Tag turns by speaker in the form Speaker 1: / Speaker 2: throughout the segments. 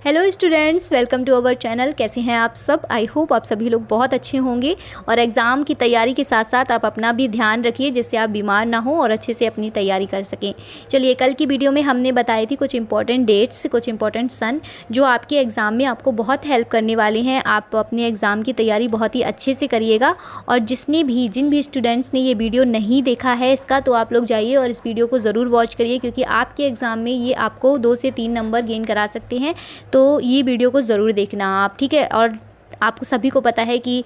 Speaker 1: Hello students, welcome to our channel. कैसे हैं आप सब? आई होप आप सभी लोग बहुत अच्छे होंगे और एग्ज़ाम की तैयारी के साथ साथ आप अपना भी ध्यान रखिए जिससे आप बीमार ना हो और अच्छे से अपनी तैयारी कर सकें। चलिए, कल की वीडियो में हमने बताई थी कुछ इंपॉर्टेंट डेट्स, कुछ इंपॉर्टेंट सन जो आपके एग्ज़ाम में आपको बहुत हेल्प करने वाले हैं। आप अपने एग्ज़ाम की तैयारी बहुत ही अच्छे से करिएगा और जिन भी स्टूडेंट्स ने ये वीडियो नहीं देखा है इसका, तो आप लोग जाइए और इस वीडियो को ज़रूर वॉच करिए क्योंकि आपके एग्ज़ाम में ये आपको 2 से 3 नंबर गेन करा सकते हैं। तो ये वीडियो को ज़रूर देखना आप, ठीक है। और आपको सभी को पता है कि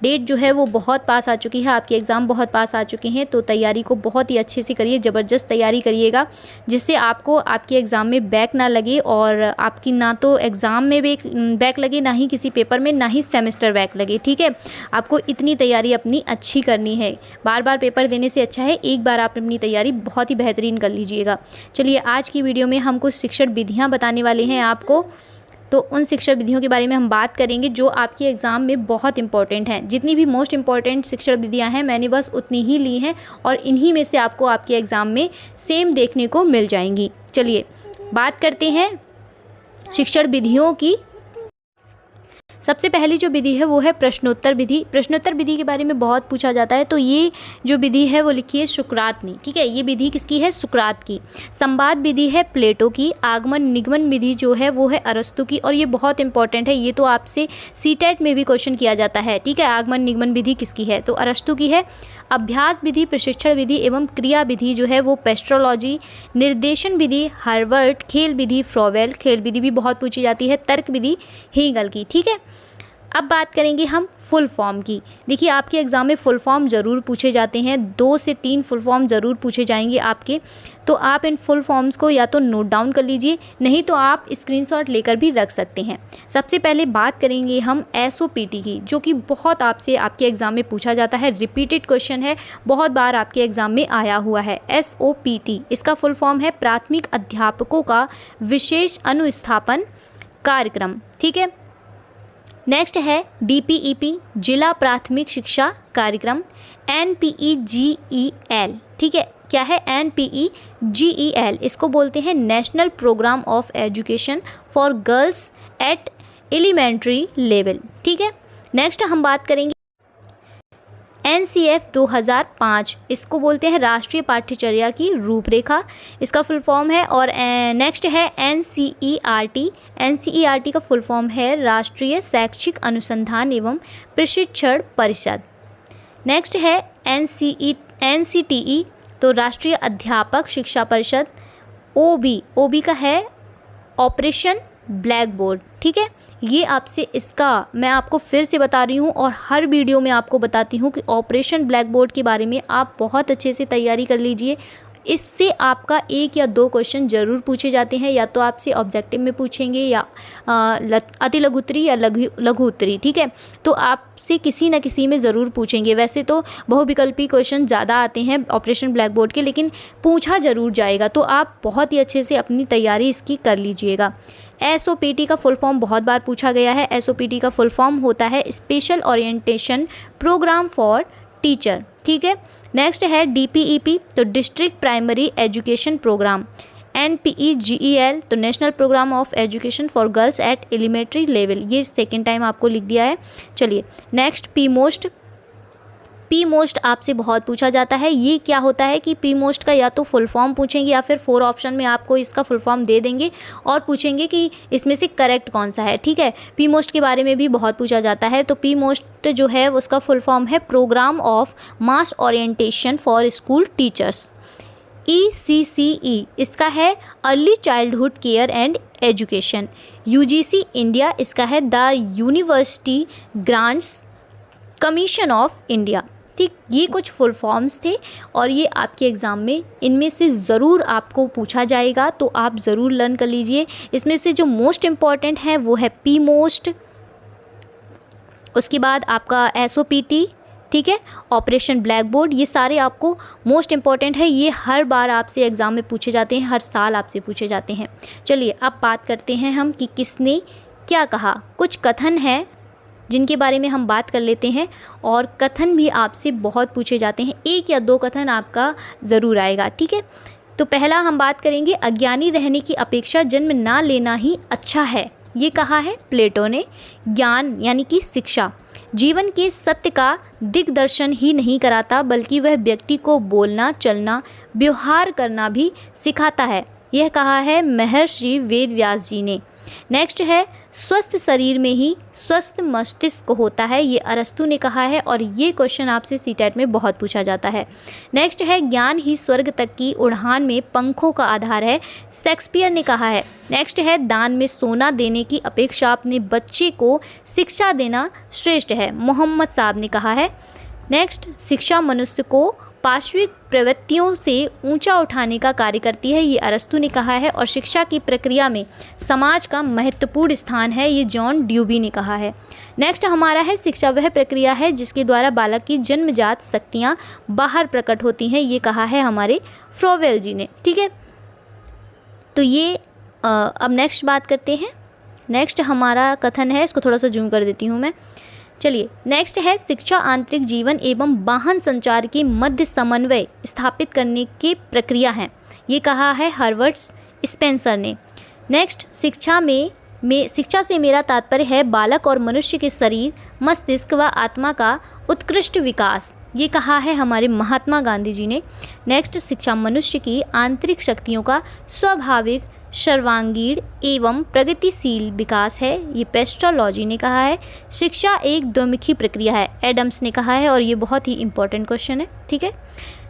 Speaker 1: डेट जो है वो बहुत पास आ चुकी है, आपके एग्ज़ाम बहुत पास आ चुके हैं। तो तैयारी को बहुत ही अच्छे से करिए, ज़बरदस्त तैयारी करिएगा जिससे आपको आपके एग्ज़ाम में बैक ना लगे और आपकी ना तो एग्ज़ाम में बैक लगे, ना ही किसी पेपर में, ना ही सेमेस्टर बैक लगे, ठीक है। आपको इतनी तैयारी अपनी अच्छी करनी है। बार बार पेपर देने से अच्छा है एक बार आप अपनी तैयारी बहुत ही बेहतरीन कर लीजिएगा। चलिए, आज की वीडियो में हम कुछ शिक्षण विधियाँ बताने वाले हैं आपको। तो उन शिक्षण विधियों के बारे में हम बात करेंगे जो आपके एग्ज़ाम में बहुत इंपॉर्टेंट हैं। जितनी भी मोस्ट इंपॉर्टेंट शिक्षण विधियां हैं मैंने बस उतनी ही ली हैं और इन्हीं में से आपको आपके एग्ज़ाम में सेम देखने को मिल जाएंगी। चलिए, बात करते हैं शिक्षण विधियों की। सबसे पहली जो विधि है वो है प्रश्नोत्तर विधि। प्रश्नोत्तर विधि के बारे में बहुत पूछा जाता है, तो ये जो विधि है वो लिखी है सुकरात ने, ठीक है। ये विधि किसकी है? सुकरात की। संवाद विधि है प्लेटो की। आगमन निगमन विधि जो है वो है अरस्तु की और ये बहुत इंपॉर्टेंट है। ये तो आपसे सीटेट में भी क्वेश्चन किया जाता है, ठीक है। आगमन निगमन विधि किसकी है? तो अरस्तु की है। अभ्यास विधि, प्रशिक्षण विधि एवं क्रिया विधि जो है वो पेस्ट्रोलॉजी। निर्देशन विधि हार्वर्ड। खेल विधि फ्रोवेल। खेल विधि भी बहुत पूछी जाती है। तर्क विधि हेगल की, ठीक है। अब बात करेंगे हम फुल फॉर्म की। देखिए, आपके एग्ज़ाम में फुल फॉर्म ज़रूर पूछे जाते हैं, 2 से 3 फुल फॉर्म ज़रूर पूछे जाएंगे आपके। तो आप इन फुल फॉर्म्स को या तो नोट डाउन कर लीजिए, नहीं तो आप स्क्रीनशॉट लेकर भी रख सकते हैं। सबसे पहले बात करेंगे हम SOPT की, जो कि बहुत आपसे आपके एग्ज़ाम में पूछा जाता है। रिपीटेड क्वेश्चन है, बहुत बार आपके एग्ज़ाम में आया हुआ है। SOPT इसका फुल फॉर्म है प्राथमिक अध्यापकों का विशेष अनुस्थापन कार्यक्रम, ठीक है। नेक्स्ट है DPEP, जिला प्राथमिक शिक्षा कार्यक्रम। NPEGEL, ठीक है। क्या है? NPEGEL इसको बोलते हैं national programme of education for girls at elementary level, ठीक है। नेक्स्ट हम बात करेंगे NCF 2005, इसको बोलते हैं राष्ट्रीय पाठ्यचर्या की रूपरेखा, इसका फुल फॉर्म है। और नेक्स्ट है NCERT। NCERT का फुल फॉर्म है राष्ट्रीय शैक्षिक अनुसंधान एवं प्रशिक्षण परिषद। नेक्स्ट है NCTE, तो राष्ट्रीय अध्यापक शिक्षा परिषद। OB का है ऑपरेशन ब्लैक बोर्ड, ठीक है। ये आपसे, इसका मैं आपको फिर से बता रही हूँ और हर वीडियो में आपको बताती हूँ कि ऑपरेशन ब्लैक बोर्ड के बारे में आप बहुत अच्छे से तैयारी कर लीजिए। इससे आपका 1 या 2 क्वेश्चन ज़रूर पूछे जाते हैं, या तो आपसे ऑब्जेक्टिव में पूछेंगे या अति लघु उत्तरी या लघु उत्तरी, ठीक है। तो आपसे किसी न किसी में ज़रूर पूछेंगे। वैसे तो बहुविकल्पी क्वेश्चन ज़्यादा आते हैं ऑपरेशन ब्लैक बोर्ड के, लेकिन पूछा ज़रूर जाएगा। तो आप बहुत ही अच्छे से अपनी तैयारी इसकी कर लीजिएगा। SOPT का फुल फॉर्म बहुत बार पूछा गया है। SOPT का फुल फॉर्म होता है special orientation programme for teacher, ठीक है। नेक्स्ट है DPEP, तो district primary education programme. NPEGEL, तो national programme of education for girls at elementary level. ये सेकेंड टाइम आपको लिख दिया है। चलिए, नेक्स्ट P मोस्ट आपसे बहुत पूछा जाता है। ये क्या होता है कि P मोस्ट का या तो फुल फॉर्म पूछेंगे या फिर 4 ऑप्शन में आपको इसका फुल फॉर्म दे देंगे और पूछेंगे कि इसमें से करेक्ट कौन सा है, ठीक है। P मोस्ट के बारे में भी बहुत पूछा जाता है। तो P मोस्ट जो है उसका फुल फॉर्म है programme of mass orientation for school teachers. ECCE इसका है early childhood care and education. UGC India इसका है the university grants commission of India, ठीक। ये कुछ फुल फॉर्म्स थे और ये आपके एग्ज़ाम में इनमें से ज़रूर आपको पूछा जाएगा, तो आप ज़रूर लर्न कर लीजिए। इसमें से जो मोस्ट इम्पॉर्टेंट है वो है P मोस्ट, उसके बाद आपका SOPT, ठीक है, ऑपरेशन ब्लैक बोर्ड। ये सारे आपको मोस्ट इम्पॉर्टेंट है। ये हर बार आपसे एग्ज़ाम में पूछे जाते हैं, हर साल आपसे पूछे जाते हैं। चलिए, अब बात करते हैं हम कि किसने क्या कहा। कुछ कथन है जिनके बारे में हम बात कर लेते हैं और कथन भी आपसे बहुत पूछे जाते हैं। 1 या 2 कथन आपका ज़रूर आएगा, ठीक है। तो पहला हम बात करेंगे, अज्ञानी रहने की अपेक्षा जन्म ना लेना ही अच्छा है। ये कहा है प्लेटो ने। ज्ञान यानी कि शिक्षा जीवन के सत्य का दिग्दर्शन ही नहीं कराता, बल्कि वह व्यक्ति को बोलना, चलना, व्यवहार करना भी सिखाता है। यह कहा है महर्षि वेदव्यास जी ने। नेक्स्ट है स्वस्थ शरीर में ही स्वस्थ मस्तिष्क होता है, ये अरस्तु ने कहा है और ये क्वेश्चन आपसे सीटेट में बहुत पूछा जाता है। नेक्स्ट है ज्ञान ही स्वर्ग तक की उड़ान में पंखों का आधार है, शेक्सपियर ने कहा है। नेक्स्ट है दान में सोना देने की अपेक्षा अपने बच्चे को शिक्षा देना श्रेष्ठ है, मोहम्मद साहब ने कहा है। नेक्स्ट शिक्षा मनुष्य को पार्श्विक प्रवृत्तियों से ऊंचा उठाने का कार्य करती है, ये अरस्तु ने कहा है। और शिक्षा की प्रक्रिया में समाज का महत्वपूर्ण स्थान है, ये जॉन ड्यूबी ने कहा है। नेक्स्ट हमारा है शिक्षा वह प्रक्रिया है जिसके द्वारा बालक की जन्मजात शक्तियाँ बाहर प्रकट होती हैं, ये कहा है हमारे फ्रोवेल जी ने। ठीक है, तो ये अब नेक्स्ट बात करते हैं। नेक्स्ट हमारा कथन है, इसको थोड़ा सा जूम कर देती हूँ मैं। चलिए नेक्स्ट है शिक्षा आंतरिक जीवन एवं वाहन संचार के मध्य समन्वय स्थापित करने की प्रक्रिया है, ये कहा है हर्बर्ट स्पेंसर ने। नेक्स्ट शिक्षा से मेरा तात्पर्य है बालक और मनुष्य के शरीर, मस्तिष्क व आत्मा का उत्कृष्ट विकास, ये कहा है हमारे महात्मा गांधी जी ने। नेक्स्ट शिक्षा मनुष्य की आंतरिक शक्तियों का स्वाभाविक सर्वांगीण एवं प्रगतिशील विकास है, ये पेस्ट्रोलॉजी ने कहा है। शिक्षा एक द्विमुखी प्रक्रिया है, एडम्स ने कहा है और ये बहुत ही इंपॉर्टेंट क्वेश्चन है। ठीक है,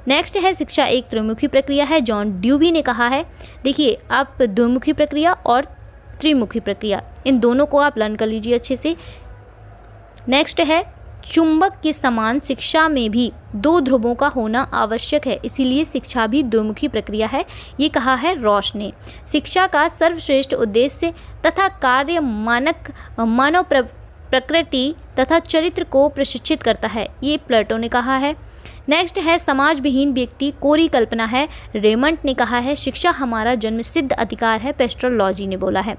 Speaker 1: नेक्स्ट है शिक्षा एक त्रिमुखी प्रक्रिया है, जॉन ड्यूबी ने कहा है। देखिए आप द्विमुखी प्रक्रिया और त्रिमुखी प्रक्रिया इन दोनों को आप लर्न कर लीजिए अच्छे से। नेक्स्ट है चुंबक के समान शिक्षा में भी दो ध्रुवों का होना आवश्यक है, इसीलिए शिक्षा भी द्विमुखी प्रक्रिया है, ये कहा है रॉश ने। शिक्षा का सर्वश्रेष्ठ उद्देश्य तथा कार्य मानव प्रकृति तथा चरित्र को प्रशिक्षित करता है, ये प्लेटो ने कहा है। नेक्स्ट है समाज विहीन व्यक्ति कोरी कल्पना है, रेमंड ने कहा है। शिक्षा हमारा जन्मसिद्ध अधिकार है, पेस्ट्रोलॉजी ने बोला है।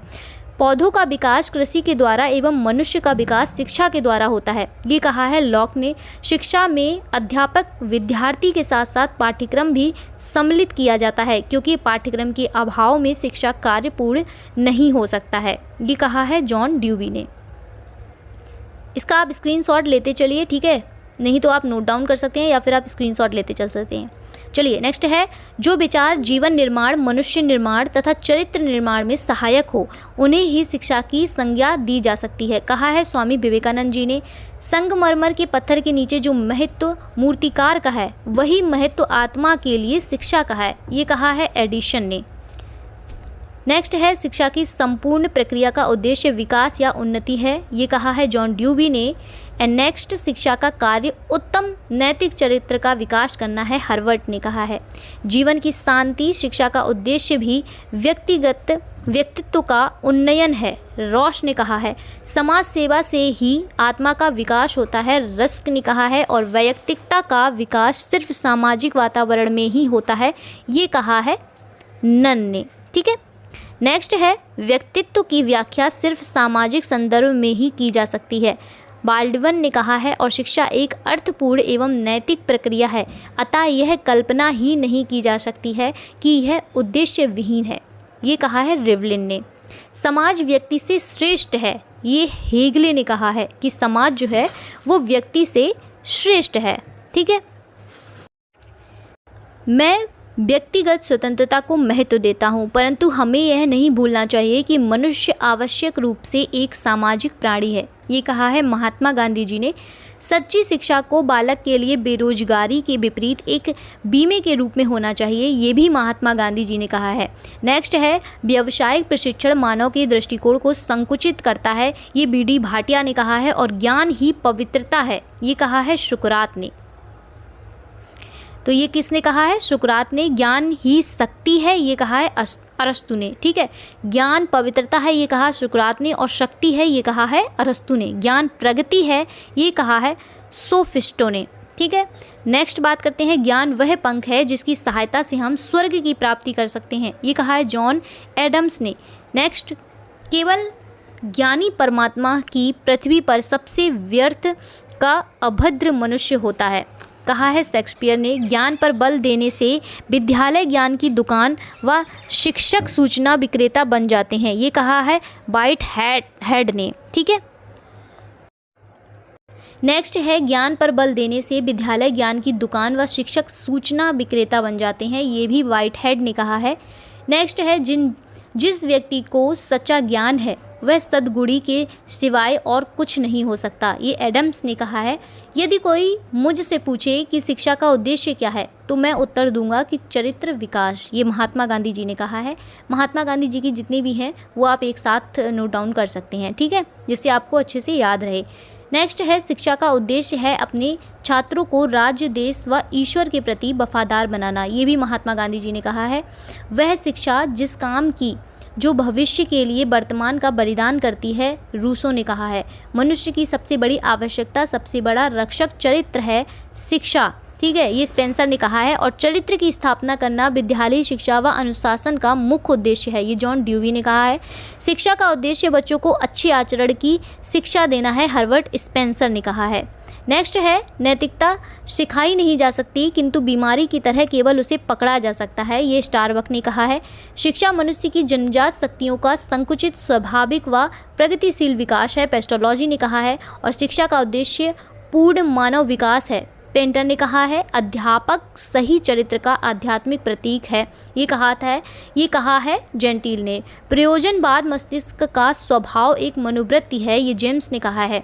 Speaker 1: पौधों का विकास कृषि के द्वारा एवं मनुष्य का विकास शिक्षा के द्वारा होता है, ये कहा है लॉक ने। शिक्षा में अध्यापक विद्यार्थी के साथ साथ पाठ्यक्रम भी सम्मिलित किया जाता है, क्योंकि पाठ्यक्रम के अभाव में शिक्षा कार्य पूर्ण नहीं हो सकता है, ये कहा है जॉन ड्यूबी ने। इसका आप स्क्रीनशॉट लेते चलिए, ठीक है, नहीं तो आप नोट डाउन कर सकते हैं या फिर आप स्क्रीनशॉट लेते चल सकते हैं। चलिए नेक्स्ट है जो विचार जीवन निर्माण, मनुष्य निर्माण तथा चरित्र निर्माण में सहायक हो उन्हें ही शिक्षा की संज्ञा दी जा सकती है, कहा है स्वामी विवेकानंद जी ने। संगमरमर के पत्थर के नीचे जो महत्व मूर्तिकार का है वही महत्व आत्मा के लिए शिक्षा का है, ये कहा है एडिशन ने। नेक्स्ट है शिक्षा की संपूर्ण प्रक्रिया का उद्देश्य विकास या उन्नति है, ये कहा है जॉन ड्यूबी ने। एंड नेक्स्ट शिक्षा का कार्य उत्तम नैतिक चरित्र का विकास करना है, हर्बर्ट ने कहा है। जीवन की शांति शिक्षा का उद्देश्य भी व्यक्तित्व का उन्नयन है, रॉश ने कहा है। समाज सेवा से ही आत्मा का विकास होता है, रस्क ने कहा है। और वैयक्तिकता का विकास सिर्फ सामाजिक वातावरण में ही होता है, ये कहा है नन ने। ठीक है, नेक्स्ट है व्यक्तित्व की व्याख्या सिर्फ सामाजिक संदर्भ में ही की जा सकती है, बाल्डवन ने कहा है। और शिक्षा एक अर्थपूर्ण एवं नैतिक प्रक्रिया है, अतः यह कल्पना ही नहीं की जा सकती है कि यह उद्देश्य विहीन है, ये कहा है रिवलिन ने। समाज व्यक्ति से श्रेष्ठ है, ये हेगले ने कहा है कि समाज जो है वो व्यक्ति से श्रेष्ठ है। ठीक है, मैं व्यक्तिगत स्वतंत्रता को महत्व देता हूँ, परंतु हमें यह नहीं भूलना चाहिए कि मनुष्य आवश्यक रूप से एक सामाजिक प्राणी है, ये कहा है महात्मा गांधी जी ने। सच्ची शिक्षा को बालक के लिए बेरोजगारी के विपरीत एक बीमे के रूप में होना चाहिए, ये भी महात्मा गांधी जी ने कहा है। नेक्स्ट है व्यावसायिक प्रशिक्षण मानव के दृष्टिकोण को संकुचित करता है, ये बी.डी. भाटिया ने कहा है। और ज्ञान ही पवित्रता है, ये कहा है सुकरात ने। तो ये किसने कहा है? सुकरात ने। ज्ञान ही शक्ति है, ये कहा है अरस्तु ने। ठीक है, ज्ञान पवित्रता है, ये कहा सुकरात ने। और शक्ति है, ये कहा है अरस्तु ने। ज्ञान प्रगति है, ये कहा है सोफिस्टो ने। ठीक है, नेक्स्ट बात करते हैं ज्ञान वह पंख है जिसकी सहायता से हम स्वर्ग की प्राप्ति कर सकते हैं, ये कहा है जॉन एडम्स ने। नेक्स्ट, केवल ज्ञानी परमात्मा की पृथ्वी पर सबसे व्यर्थ का अभद्र मनुष्य होता है, कहा है शेक्सपियर ने, ज्ञान पर बल देने से विद्यालय ज्ञान की दुकान व शिक्षक सूचना विक्रेता बन जाते हैं। ये कहा है व्हाइट हेड ने। ठीक है, नेक्स्ट है ज्ञान पर बल देने से विद्यालय ज्ञान की दुकान व शिक्षक सूचना विक्रेता बन जाते हैं। ये भी व्हाइट हेड ने कहा है। नेक्स्ट है जिस व्यक्ति को सच्चा ज्ञान है वह सद्गुणी के सिवाय और कुछ नहीं हो सकता। ये एडम्स ने कहा है। यदि कोई मुझसे पूछे कि शिक्षा का उद्देश्य क्या है तो मैं उत्तर दूंगा कि चरित्र विकास। ये महात्मा गांधी जी ने कहा है। महात्मा गांधी जी की जितने भी हैं वो आप एक साथ नोट डाउन कर सकते हैं। ठीक है, जिससे आपको अच्छे से याद रहे। नेक्स्ट है शिक्षा का उद्देश्य है अपने छात्रों को राज्य, देश व ईश्वर के प्रति वफादार बनाना। ये भी महात्मा गांधी जी ने कहा है। वह शिक्षा जिस काम की जो भविष्य के लिए वर्तमान का बलिदान करती है, रूसो ने कहा है। मनुष्य की सबसे बड़ी आवश्यकता, सबसे बड़ा रक्षक चरित्र है शिक्षा। ठीक है, ये स्पेंसर ने कहा है। और चरित्र की स्थापना करना विद्यालयी शिक्षा व अनुशासन का मुख्य उद्देश्य है। ये जॉन ड्यूवी ने कहा है। शिक्षा का उद्देश्य बच्चों को अच्छे आचरण की शिक्षा देना है, हर्बर्ट स्पेंसर ने कहा है। नेक्स्ट है नैतिकता सिखाई नहीं जा सकती किंतु बीमारी की तरह केवल उसे पकड़ा जा सकता है। ये स्टारबक ने कहा है। शिक्षा मनुष्य की जन्मजात शक्तियों का संकुचित स्वाभाविक व प्रगतिशील विकास है, पेस्टोलॉजी ने कहा है। और शिक्षा का उद्देश्य पूर्ण मानव विकास है, पेंटर ने कहा है। अध्यापक सही चरित्र का आध्यात्मिक प्रतीक है, ये कहा है जेंटिल ने। प्रयोजनवाद मस्तिष्क का स्वभाव एक मनोवृत्ति है, ये जेम्स ने कहा है।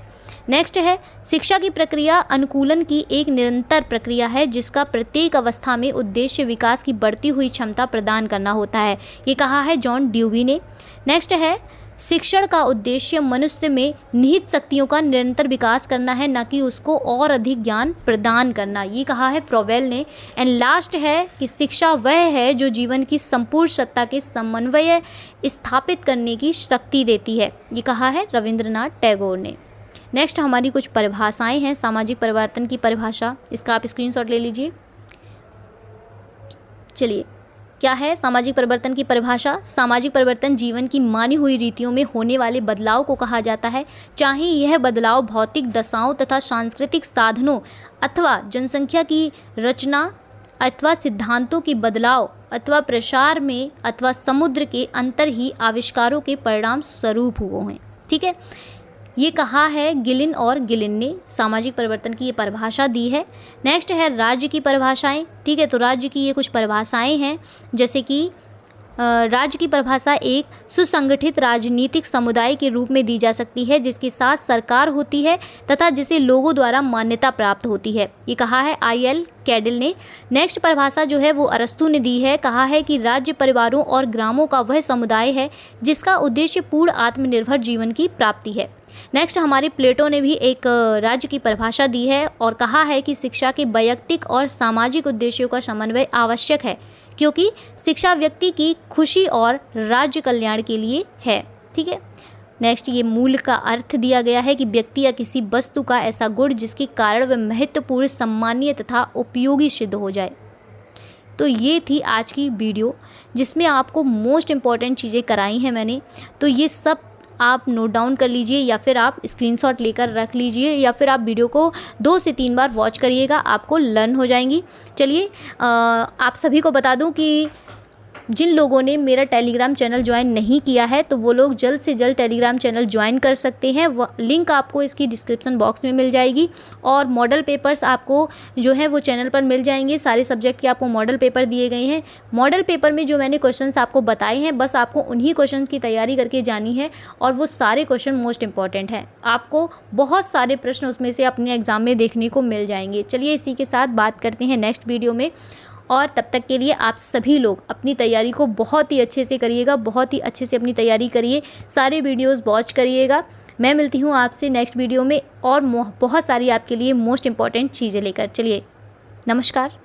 Speaker 1: नेक्स्ट है शिक्षा की प्रक्रिया अनुकूलन की एक निरंतर प्रक्रिया है जिसका प्रत्येक अवस्था में उद्देश्य विकास की बढ़ती हुई क्षमता प्रदान करना होता है। ये कहा है जॉन ड्यूवी ने। नेक्स्ट है शिक्षण का उद्देश्य मनुष्य में निहित शक्तियों का निरंतर विकास करना है, न कि उसको और अधिक ज्ञान प्रदान करना। ये कहा है फ्रोवेल ने। एंड लास्ट है कि शिक्षा वह है जो जीवन की संपूर्ण सत्ता के समन्वय स्थापित करने की शक्ति देती है। ये कहा है रविंद्रनाथ टैगोर ने। नेक्स्ट हमारी कुछ परिभाषाएं हैं। सामाजिक परिवर्तन की परिभाषा, इसका आप स्क्रीनशॉट ले लीजिए। चलिए, क्या है सामाजिक परिवर्तन की परिभाषा? सामाजिक परिवर्तन जीवन की मानी हुई रीतियों में होने वाले बदलाव को कहा जाता है, चाहे यह बदलाव भौतिक दशाओं तथा सांस्कृतिक साधनों अथवा जनसंख्या की रचना अथवा सिद्धांतों के बदलाव अथवा प्रसार में अथवा समुद्र के अंतर ही आविष्कारों के परिणाम स्वरूप हुए हैं। ठीक है, ये कहा है गिलिन और गिलिन ने सामाजिक परिवर्तन की ये परिभाषा दी है। नेक्स्ट है राज्य की परिभाषाएं। ठीक है, तो राज्य की ये कुछ परिभाषाएं हैं, जैसे कि राज्य की परिभाषा एक सुसंगठित राजनीतिक समुदाय के रूप में दी जा सकती है जिसके साथ सरकार होती है तथा जिसे लोगों द्वारा मान्यता प्राप्त होती है। ये कहा है आई.एल. कैडिल ने। नेक्स्ट परिभाषा जो है वो अरस्तु ने दी है। कहा है कि राज्य परिवारों और ग्रामों का वह समुदाय है जिसका उद्देश्य पूर्ण आत्मनिर्भर जीवन की प्राप्ति है। नेक्स्ट हमारे प्लेटो ने भी एक राज्य की परिभाषा दी है और कहा है कि शिक्षा के वैयक्तिक और सामाजिक उद्देश्यों का समन्वय आवश्यक है क्योंकि शिक्षा व्यक्ति की खुशी और राज्य कल्याण के लिए है। ठीक है, नेक्स्ट ये मूल का अर्थ दिया गया है कि व्यक्ति या किसी वस्तु का ऐसा गुण जिसके कारण वह महत्वपूर्ण, सम्मानीय तथा उपयोगी सिद्ध हो जाए। तो ये थी आज की वीडियो जिसमें आपको मोस्ट इम्पॉर्टेंट चीज़ें कराई हैं मैंने। तो ये सब आप नोट डाउन कर लीजिए या फिर आप स्क्रीनशॉट लेकर रख लीजिए या फिर आप वीडियो को 2 से 3 बार वॉच करिएगा, आपको लर्न हो जाएंगी। चलिए आप सभी को बता दूं कि जिन लोगों ने मेरा टेलीग्राम चैनल ज्वाइन नहीं किया है तो वो लोग जल्द से जल्द टेलीग्राम चैनल ज्वाइन कर सकते हैं। लिंक आपको इसकी डिस्क्रिप्शन बॉक्स में मिल जाएगी और मॉडल पेपर्स आपको जो है वो चैनल पर मिल जाएंगे। सारे सब्जेक्ट के आपको मॉडल पेपर दिए गए हैं। मॉडल पेपर में जो मैंने क्वेश्चंस आपको बताए हैं बस आपको उन्हीं क्वेश्चंस की तैयारी करके जानी है और वो सारे क्वेश्चन मोस्ट इंपॉर्टेंट हैं। आपको बहुत सारे प्रश्न उसमें से अपने एग्जाम में देखने को मिल जाएंगे। चलिए इसी के साथ बात करते हैं नेक्स्ट वीडियो में, और तब तक के लिए आप सभी लोग अपनी तैयारी को बहुत ही अच्छे से करिएगा, बहुत ही अच्छे से अपनी तैयारी करिए, सारे वीडियोस वॉच करिएगा। मैं मिलती हूँ आपसे नेक्स्ट वीडियो में और बहुत सारी आपके लिए मोस्ट इम्पॉर्टेंट चीज़ें लेकर। चलिए, नमस्कार।